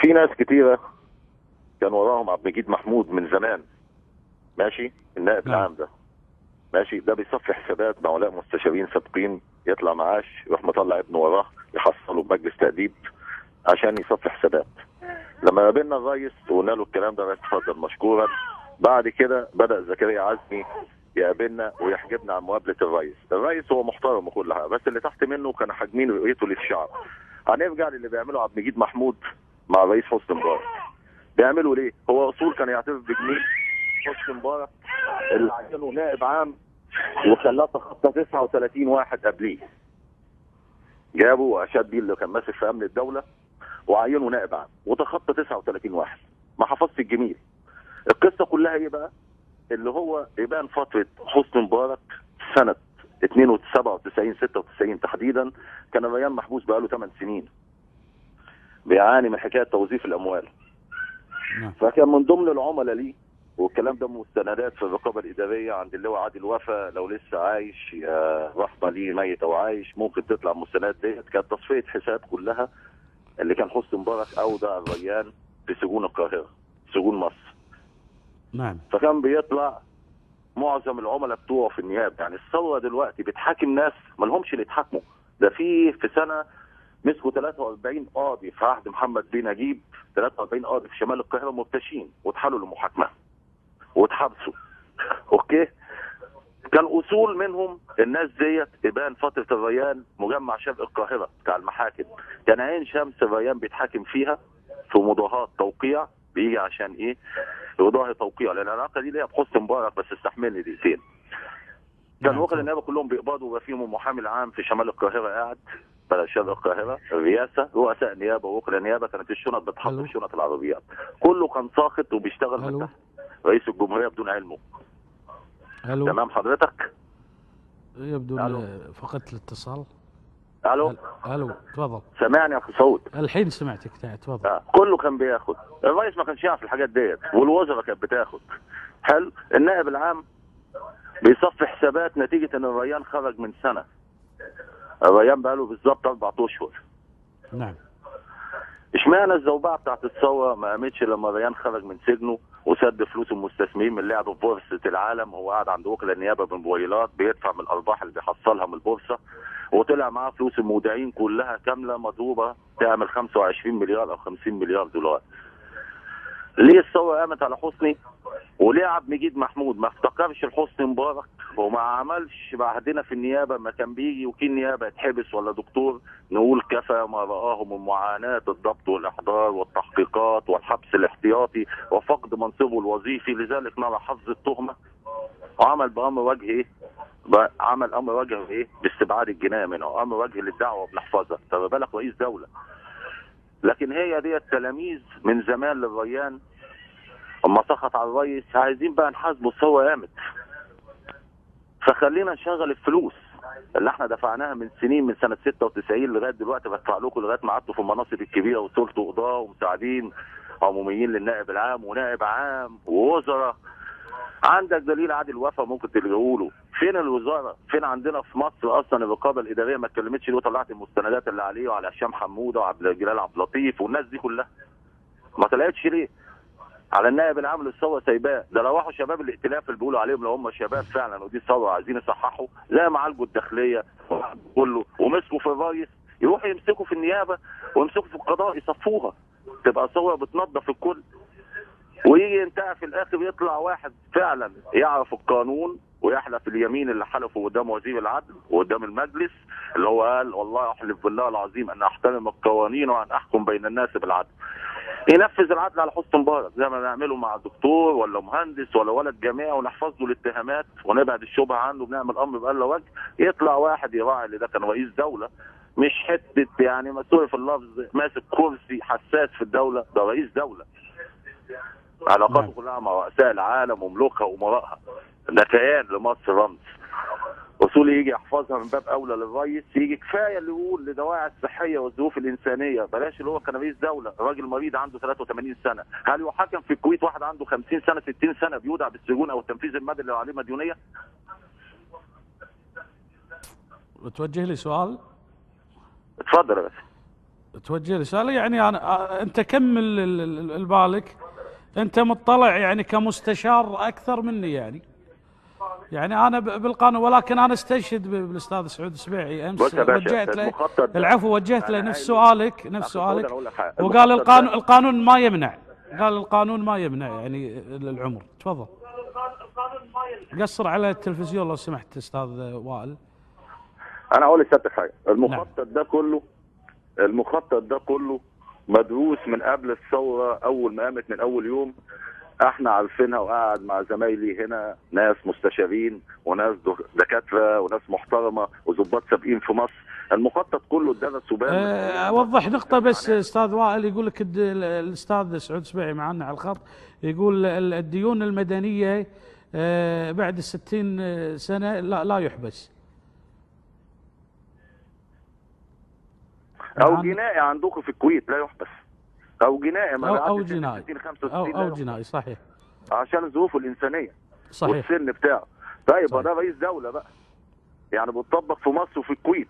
في ناس كتيره كان وراهم عبد المجيد محمود من زمان، ماشي، النائب نعم. العام ده، ماشي، ده بيصفي حسابات مع ولاء مستشارين سابقين، يطلع معاش يروح مطلع ابنه وراه يحصله بمجلس تأديب عشان يصفي حسابات. لما قابلنا الرئيس وقلنا له الكلام ده، الرئيس اتفضل مشكورا. بعد كده بدأ زكريا عزمي يقابلنا ويحجبنا عن مقابله الرئيس. الرئيس هو محترم وكل حاجه، بس اللي تحت منه كانوا حاجمين رؤيته للشعب. هنرجع للي بيعمله عبد المجيد محمود مع الرئيس حسني مبارك. بيعملوا ليه؟ هو اصول كان يعترف بجميل حسني مبارك اللي عينه نائب عام وخلاه تخطى 39 واحد قبليه. جابوا اشاد بيه اللي كان ماسك في امن الدوله وعينه نائب عام وتخطى 39 واحد. ما حفظش الجميل. القصه كلها ايه بقى؟ اللي هو يبان فتره حسني مبارك سنه 97 96 تحديدا، كان ريان محبوس بقاله 8 سنين بيعاني من حكايه توظيف الاموال. فكان من ضمن العملاء ليه، والكلام ده مستندات في الرقابه الاداريه عند اللواء عادل وفا، لو لسه عايش يا رحمه ليه ميت او عايش ممكن تطلع المستندات ديت. كانت تصفيه حساب كلها اللي كان حسني مبارك اودع الريان في سجون القاهره، سجون مصر. نعم. فكان بيطلع معظم العملاء بتوعه في النيابه. يعني الثوره دلوقتي بتحاكم ناس ما لهمش اللي يتحاكموا. ده في سنه مسكوا 43 قاضي في عهد محمد بيه نجيب، 43 قاضي في شمال القاهره مرتشين واتحالوا للمحاكمه واتحبسوا. اوكي؟ كان اصول منهم الناس ديت ابان فتره الريان مجمع شرق القاهره بتاع المحاكم، كان عين شمس الريان بيتحاكم فيها في مضاهات توقيع. بيجي عشان ايه؟ يضاهي توقيع، لان العلاقه دي ليها بحسني مبارك بس استحملني دقيقتين. كان وكلاء النيابه كلهم بيقبضوا ويبقى فيهم المحامي العام في شمال القاهره قاعد، بلد شرق القاهره، الرئاسه، رؤساء نيابه ووكلاء نيابه. كانت الشنط بتتحط في شنط العربيات. كله كان ساخط وبيشتغل من تحت رئيس الجمهوريه بدون علمه. الو. تمام حضرتك؟ يبدو فقدت الاتصال. الو تفضل. سامعني يا اخو سعود؟ الحين سمعتك، تفضل. كله كان بياخد. الرئيس ما كانش يعرف الحاجات ديت والوزراء كانت بتاخد. حلو. النائب العام بيصفي حسابات نتيجه ان الريان خرج من سنه. الريان بقى له بالظبط 4 اشهر. نعم. اشمعنى الزوبعه بتاعت الثوره ما قامتش لما الريان خرج من سجنه وسد فلوس المستثمرين من لعبه في بورصه العالم؟ هو قاعد عند وكلاء النيابه بموبايلات بيدفع من الارباح اللي بيحصلها من البورصه، وطلع معاه فلوس المودعين كلها كامله مضروبه تعمل 25 مليار او 50 مليار دولار. ليه الثوره قامت على حسني؟ وليه عبد المجيد محمود ما افتكرش لحسني مبارك وما عملش بعهدنا في النيابه ما كان بيجي وكيل نيابه يتحبس ولا دكتور نقول كفى ما رآه من معاناه الضبط والاحضار والتحقيقات والحبس الاحتياطي وفقد منصبه الوظيفي، لذلك نرى حفظ التهمه وعمل بامر وجه ايه؟ عمل امر وجه ايه؟ باستبعاد الجنايه منه، امر وجه للدعوه بنحفظها. فما بالك رئيس دوله؟ لكن هي دي التلاميذ من زمان للريان. اما سخط على الرئيس عايزين بقى نحاسبه، الثوره قامت. فخلينا نشغل الفلوس اللي احنا دفعناها من سنين، من سنه 96 لغايه دلوقتي بدفع لكم لغايه ما قعدتوا في المناصب الكبيره وصرتوا قضاه ومساعدين عموميين للنائب العام ونائب عام ووزراء. عندك دليل عادل وفا ممكن تلقوه له. فين الوزاره؟ فين عندنا في مصر اصلا الرقابه الاداريه ما اتكلمتش ليه وطلعت المستندات اللي عليه وعلى هشام حموده وعبد الجلال عبد اللطيف والناس دي كلها؟ ما طلعتش ليه؟ على النائب العام للثوره سايباه. ده لو راحوا شباب الائتلاف اللي بيقولوا عليهم لو هم شباب فعلا ودي ثوره عايزين يصححوا، لا معالجوا الداخليه كله ومسكوا في الرئيس، يروحوا يمسكوا في النيابه ويمسكوا في القضاء يصفوها، تبقى ثوره بتنظف الكل. ويجي ينتهي في الاخر يطلع واحد فعلا يعرف القانون ويحلف اليمين اللي حلفه قدام وزير العدل وقدام المجلس، اللي هو قال والله احلف بالله العظيم ان احترم القوانين وان احكم بين الناس بالعدل. ينفذ العدل على حسني مبارك زي ما نعمله مع دكتور ولا مهندس ولا ولد جامعي ونحفظ له الاتهامات ونبعد الشبهه عنه، بنعمل امر بأقل وجه. يطلع واحد يراعي اللي ده كان رئيس دوله، مش حته يعني مسؤول في اللفظ ماسك كرسي حساس في الدوله، ده رئيس دوله علاقاته كلها مع رؤساء العالم وملوكها وامراءها. ده كيان لمصر رمز. اصول يجي يحفظها من باب اولى للرئيس. يجي كفايه اللي يقول لدواعي الصحيه والظروف الانسانيه، بلاش اللي هو كان رئيس دوله، راجل مريض عنده 83 سنه. هل يحاكم في الكويت واحد عنده 50 سنه 60 سنه بيودع بالسجون او التنفيذ المدني اللي عليه مديونيه؟ بتوجه لي سؤال؟ اتفضل يا باشا. توجه لي سؤال. يعني انا انت كمل البالك، انت مطلع يعني كمستشار اكثر مني يعني انا بالقانون، ولكن انا استشهد بالاستاذ سعود السبيعي امس، بص يا باشا، وجهت له المخطط ده العفو، وجهت له انا نفس قايله. نفس اخي فؤاد، سؤالك، انا اقول لك حاجه. وقال المخطط ده القانون ما يمنع، قال القانون ما يمنع يعني العمر. تفضل قصر على التلفزيون لو سمحت استاذ وائل. انا اقول لسيادتك حاجه. نعم. المخطط ده كله مدروس من قبل الثوره، اول ما قامت من اول يوم احنا عارفينها. وقاعد مع زمايلي هنا ناس مستشارين وناس دكاتره وناس محترمه وظباط سابقين في مصر. المخطط كله اتدرس وبان. اوضح نقطه بس استاذ وائل، يقول لك الاستاذ سعود سبيعي معنا على الخط، يقول الديون المدنيه بعد 60 سنه لا يحبس، او جنائي عندكم في الكويت لا يحبس، او جنائي ما او جنائي 65 او جنائي. صحيح، عشان ظروفه الانسانيه. صحيح. والسن بتاعه. طيب صحيح. ده رئيس دوله بقى، يعني بتطبق في مصر وفي الكويت.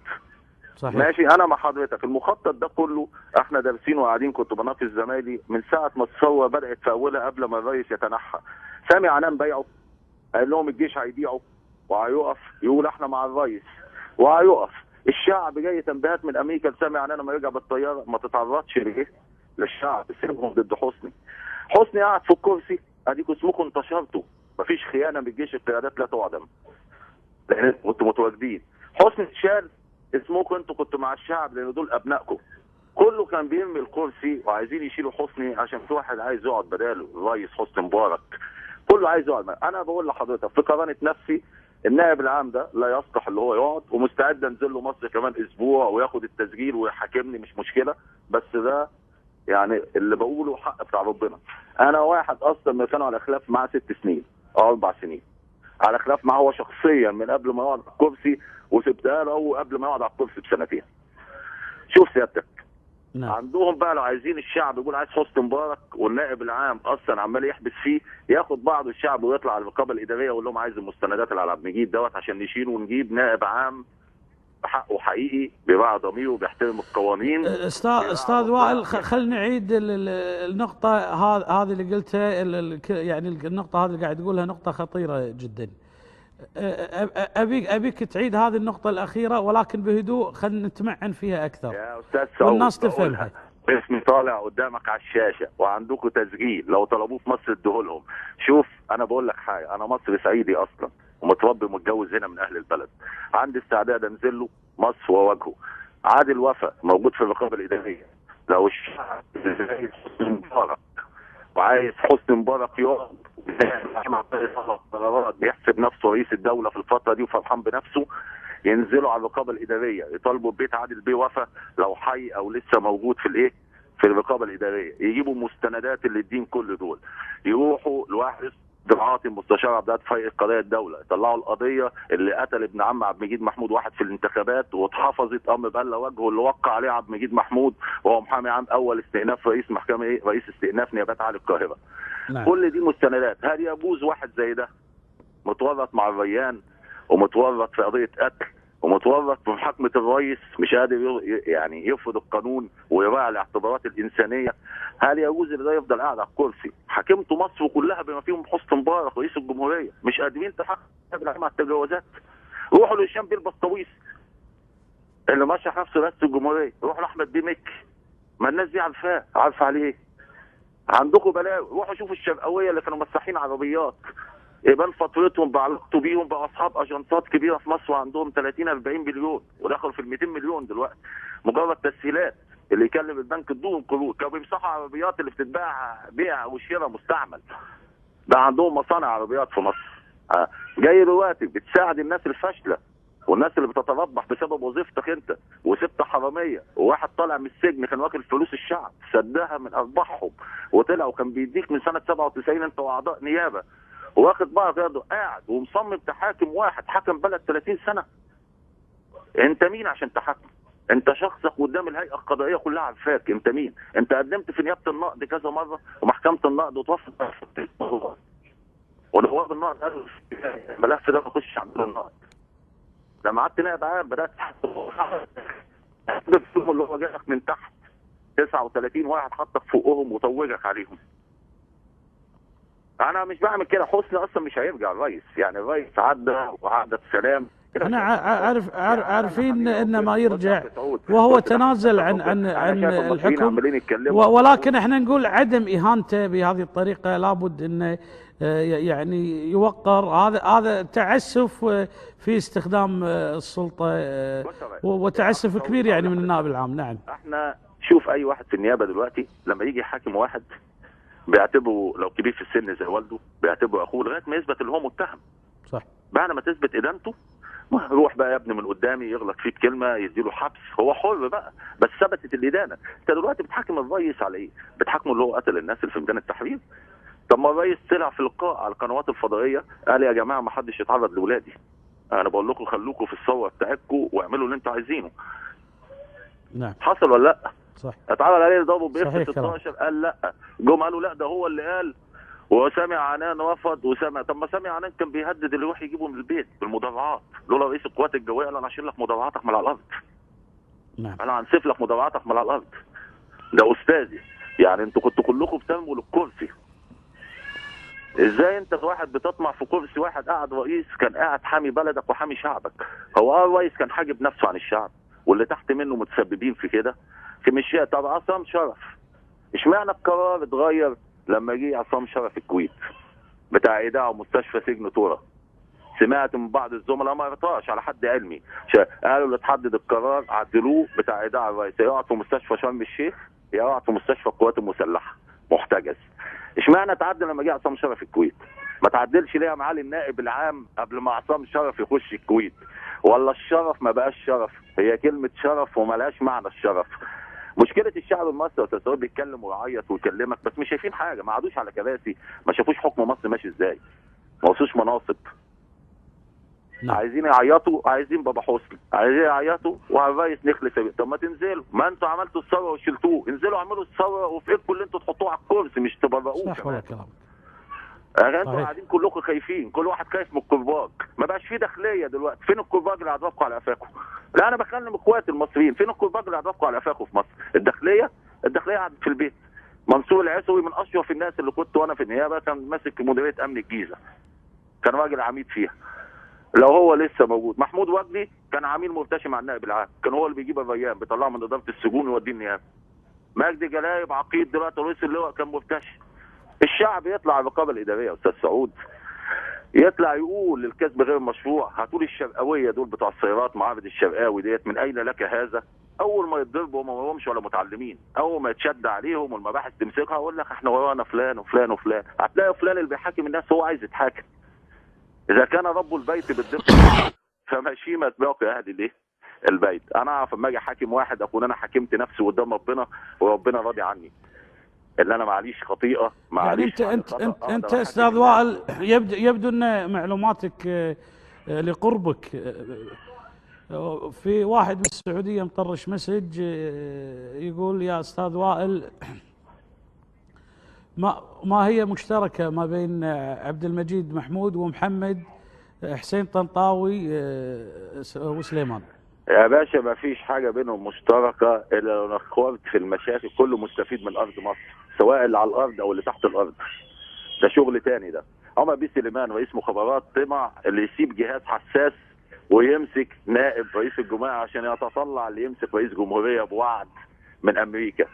صحيح. ماشي. انا مع حضرتك المخطط ده كله احنا دارسين وقاعدين، كنت بناقش زمايلي من ساعه ما الثوره بدات في اولها قبل ما الرئيس يتنحى. سامي عنان بيعه، قال لهم الجيش هيبيعه وهيقف، يقول احنا مع الرئيس وهيقف. الشعب جاي تنبيهات من امريكا لسامي عنان لما يرجع بالطياره ما تتعرضش ليه؟ للشعب، سيبهم ضد حسني. حسني قاعد في الكرسي، اديكوا اسمكم انتشرتوا. مفيش خيانه من الجيش، القيادات لا تعدم لان كنتوا متواجدين. حسني اتشال، اسمكم انتوا كنتوا مع الشعب لان دول ابنائكم. كله كان بيرمي الكرسي وعايزين يشيلوا حسني عشان في واحد عايز يقعد بداله، الرئيس حسني مبارك. كله عايز يقعد. انا بقول لحضرتك في قرانه نفسي النائب العام ده لا يصلح اللي هو يقعد، ومستعد انزل له مصر كمان اسبوع وياخد التسجيل ويحاكمني، مش مشكله. بس ده يعني اللي بقوله حق بتاع ربنا. انا واحد اصلا ما كانوا على خلاف معاه 6 سنين او 4 سنين، على خلاف معاه هو شخصيا من قبل ما يقعد على الكرسي، وسبتها له قبل ما يقعد على الكرسي بسنتين. شوف سيادتك. نعم. عندهم بقى لو عايزين الشعب يقول عايز حسني مبارك والنائب العام اصلا عمال يحبس فيه، ياخد بعض الشعب ويطلع على الرقابه الاداريه ويقول لهم عايز المستندات اللي على عبد المجيد دوت عشان نشيل ونجيب نائب عام بحقه حقيقي بيراعي ضميره وبيحترم القوانين. استاذ وائل، خلينا نعيد النقطه هذه اللي قلتها، يعني النقطه هذه اللي قاعد تقولها نقطه خطيره جدا. ابيك تعيد هذه النقطه الاخيره ولكن بهدوء، خلينا نتمعن فيها اكثر يا استاذ سعود والناس تفهمها. اسمي طالع قدامك على الشاشه وعندكم تسجيل، لو طلبوه في مصر اديهولهم. شوف انا بقول لك حاجه، انا مصري صعيدي اصلا ومتربي ومتجوز هنا من اهل البلد. عندي استعداد انزل له مصر واواجهه. عادل وفا موجود في الرقابه الاداريه. لو الشعب عايز حسني مبارك وعايز حسني مبارك يقعد بيحسب نفسه رئيس الدوله في الفتره دي وفرحان بنفسه، ينزلوا على الرقابه الاداريه يطالبوا ببيت عادل بيه وفا لو حي او لسه موجود في الايه؟ في الرقابه الاداريه، يجيبوا مستندات اللي الدين كل دول، يروحوا لواحد دعاطي المستشار عبد فايق قضايا الدوله، يطلعوا القضيه اللي قتل ابن عم عبد المجيد محمود واحد في الانتخابات واتحفظت امر بلا وجهه اللي وقع عليه عبد المجيد محمود وهو محامي عام اول استئناف رئيس محكمه ايه؟ رئيس استئناف نيابات عالي القاهره. نعم. كل دي مستندات. هل يجوز واحد زي ده متورط مع الريان ومتورط في قضيه قتل ومتورط في محاكمه الرئيس مش قادر يعني يفرض القانون ويراعي الاعتبارات الانسانيه، هل يجوز ان ده يفضل قاعد على الكرسي؟ حكمته مصر كلها بما فيهم حسني مبارك رئيس الجمهوريه، مش قادرين تحكموا على التجاوزات. روحوا لهشام بيه البسطويسي اللي مرشح نفسه رئاسه الجمهوريه، روحوا لاحمد بيه مكي، ما الناس دي عارفه عليه ايه؟ عندكم بلاوي. روحوا شوفوا الشرقاويه اللي كانوا مساحين عربيات، يبان فترتهم بعلاقته بيهم بقى اصحاب اجنسات كبيره في مصر وعندهم 30 40 مليون ودخلوا في ال 200 مليون دلوقتي. مجرد تسهيلات، اللي يكلم البنك ادوهم قروض، كانوا بيمسحوا عربيات اللي بتتباع بيع وشراء مستعمل. بقى عندهم مصانع عربيات في مصر. جاي دلوقتي بتساعد الناس الفاشله والناس اللي بتتربح بسبب وظيفتك انت، وسبت حراميه وواحد طالع من السجن كان واكل فلوس الشعب سدها من ارباحهم وطلع وكان بيديك من سنه 97 انت واعضاء نيابه واخد بقى غيره قاعد ومصمم تحاكم واحد حكم بلد 30 سنه. انت مين عشان تحكم؟ انت شخصك قدام الهيئه القضائيه كلها عارفاك انت مين؟ انت قدمت في نيابه النقد كذا مره ومحكمه النقد وتوفت ونواب النقد قالوا الملف ده ما يخشش عند النقد. لما قعدت نائب عام بدات اللي هو جايلك من تحت 39 واحد حطك فوقهم وطوجك عليهم. انا مش بعمل كده. حسني اصلا مش هيرجع الرئيس، يعني الرئيس عدى وعدى السلام. احنا عارفين انه ما يرجع، وهو تنازل عن الحكم، ولكن احنا نقول عدم اهانته بهذه الطريقه لابد انه يعني يوقر. هذا تعسف في استخدام السلطه، وتعسف كبير يعني من النائب العام. نعم. احنا شوف اي واحد في النيابه دلوقتي لما يجي يحاكم واحد بيعتبره لو كبير في السن زي والده بيعتبره اخوه لغايه ما يثبت اللي هو متهم. صح. بعد ما تثبت ادانته روح بقى يا ابني من قدامي، يغلط فيك كلمه يديله حبس، هو حر بقى، بس ثبتت الادانه. انت دلوقتي بتحاكم الرئيس على ايه؟ بتحاكمه اللي هو قتل الناس اللي في ميدان التحرير. طب ما الرئيس طلع في لقاء على القنوات الفضائيه قال يا جماعه ما حدش يتعرض لاولادي، انا بقول لكم خلوكم في الثوره بتاعتكم واعملوا اللي انتوا عايزينه. نعم. حصل ولا لا؟ صح. اتعرض عليه ضربه باف 16 قال لا، جم قالوا لا ده هو اللي قال، وسامع عنان رفض وسامع. طب ما سامع عنان كان بيهدد اللي يروح يجيبه من البيت بالمدرعات، لولا رئيس القوات الجويه قال انا هشيل لك مدرعاتك من على الارض. نعم. انا هنسف لك مدرعاتك من على الارض. ده استاذي، يعني انتوا كنتوا كلكم بتنموا للكرسي. ازاي انت واحد بتطمع في كرسي واحد قاعد رئيس كان قاعد حامي بلدك وحامي شعبك؟ هو الرئيس كان حاجب نفسه عن الشعب، واللي تحت منه متسببين في كده في مشيئة. طب عصام شرف اشمعنى القرار اتغير لما جه عصام شرف الكويت بتاع ايداع مستشفى سجن طورة؟ سمعت من بعض الزملاء ما قرأتهاش على حد علمي، قالوا اللي اتحدد القرار عدلوه بتاع ايداع الرئيس، يقعد في مستشفى شرم الشيخ يقعد في مستشفى القوات المسلحه محتجز. اشمعنى اتعدل لما جه عصام شرف الكويت؟ ما تعدلش ليه يا معالي النائب العام قبل ما عصام شرف يخش الكويت؟ ولا الشرف ما بقاش شرف؟ هي كلمه شرف وملهاش معنى الشرف. مشكله الشعب المصري والتسويق بيتكلم ويعيط ويكلمك بس مش شايفين حاجه، ما قعدوش على كراسي، ما شافوش حكم مصر ماشي ازاي، ما وصوش مناصب. نعم. عايزين يعيطوا، عايزين بابا حسني، عايزين يعيطوا وعلى الرئيس نخلص. طب ما تنزلوا، ما انتوا عملتوا الثوره وشلتوه، انزلوا اعملوا الثوره وفي ايدكم اللي انتوا تحطوه على الكرسي مش تبرئوه. صح ولا كلام. انتوا قاعدين كلكم خايفين، كل واحد خايف من الكرباج، ما بقاش في داخليه دلوقتي. فين الكرباج اللي هترافقوا على قفاكم؟ لا انا بكلم اخواتي المصريين، فين الكرباج اللي هترافقوا على قفاكم في مصر؟ الداخليه قاعده في البيت. منصور العسوي من اشرف الناس اللي كنت وانا في النيابه، كان ماسك مديريه امن الجيزه، كان راجل عميد فيها لو هو لسه موجود. محمود وجدي كان عميل مرتشي مع النائب العام، كان هو اللي بيجيب الريان بيطلعه من اداره السجون ويوديه النيابه. مجدي جلايب عقيد دلوقتي رئيس اللواء كان مرتشي. الشعب يطلع على الرقابه الاداريه يا استاذ سعود، يطلع يقول الكسب غير مشروع. هتقول الشرقاويه دول بتوع السيارات معابد الشرقاوي ديت من اين لك هذا؟ اول ما يتضربوا هم ما همش ولا متعلمين، اول ما يتشد عليهم والمباحث تمسكها يقول لك احنا ورانا فلان وفلان وفلان. هتلاقي فلان اللي بيحاكم الناس هو عايز يتحاكم. اذا كان رب البيت بالدقه فما شيمة باقي اهل الايه؟ البيت. انا اعرف لما اجي حاكم واحد اكون انا حكمت نفسي قدام ربنا وربنا راضي عني، اللي انا معليش خطيئه معليش. يعني انت استاذ وائل يبدو ان معلوماتك لقربك في واحد من السعوديه مطرش مسج يقول يا استاذ وائل ما هي مشتركه ما بين عبد المجيد محمود ومحمد حسين طنطاوي وسليمان؟ يا باشا ما فيش حاجه بينهم مشتركه الا لو نخرت في المشاكل، كله مستفيد من ارض مصر سواء اللي على الارض او اللي تحت الارض. ده شغل تاني. ده عمر بيه سليمان رئيس مخابرات طمع اللي يسيب جهاز حساس ويمسك نائب رئيس الجمهوريه عشان يتطلع اللي يمسك رئيس جمهوريه بوعد من امريكا.